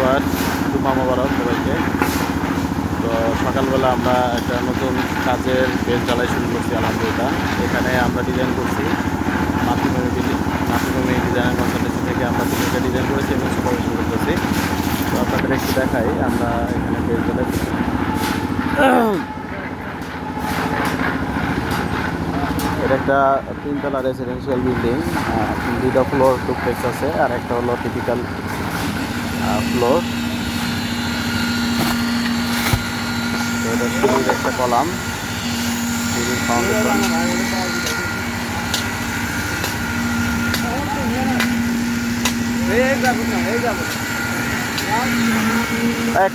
বৃহস্পতিবার জুমা মোবারক সবাইকে। তো সকালবেলা আমরা একটা নতুন কাজের বেঞ্চ জ্বালাই শুরু করছি আলহামদুলিল্লাহ। এখানে আমরা ডিজাইন করছি মাতৃভূমি ডিজাইন কনসালটেন্সি থেকে আমরা তিনটা ডিজাইন করেছি এবং সুপারভিশন করতেছি। তো আপনাদের একটু দেখাই আমরা এখানে বেঞ্চ জ্বালাই এটা একটা 3 তলা রেসিডেন্সিয়াল বিল্ডিং, 2টা ফ্লোর ডুপ্লেক্স আছে আর একটা হলো টিপিক্যাল ফ্লোর। তো এটা সিঁড়ির একটা কলাম, সিঁড়ির ফাউন্ডেশন।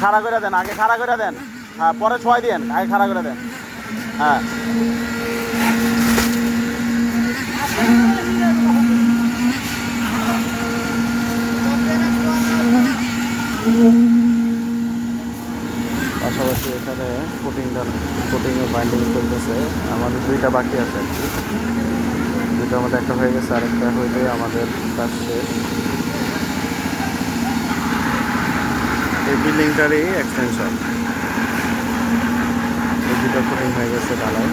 খাড়া করে দেন, আগে খাড়া করে দেন, হ্যাঁ পরে ছয় দেন, আগে খাড়া করে দেন। হ্যাঁ পাশাপাশি এখানে ফুটিং ও বাইন্ডিং চলতেছে। আমাদের 2টা বাকি আছে আর কি, 2টার মধ্যে একটা হয়ে গেছে, আরেকটা হইলে আমাদের কাজ শেষ। এই বিল্ডিংটারই এক্সটেনশন। এই 2টা ফুটিং হয়ে গেছে ঢালাই।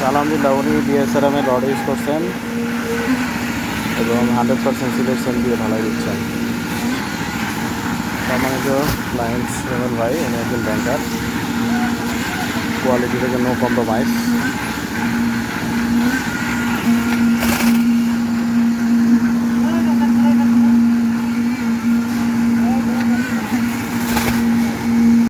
আলহামদুলিল্লাহ উনি ডিএসআরএমের রড ইউজ করছেন এবং 100% সিলেকশন দিয়ে ঢালাই দিচ্ছেন। সম্মানিত ক্লায়েন্টস হেমল ভাই, উনি একজন ব্যাংকার, কোয়ালিটি থেকে নো কম্প্রোমাইজ।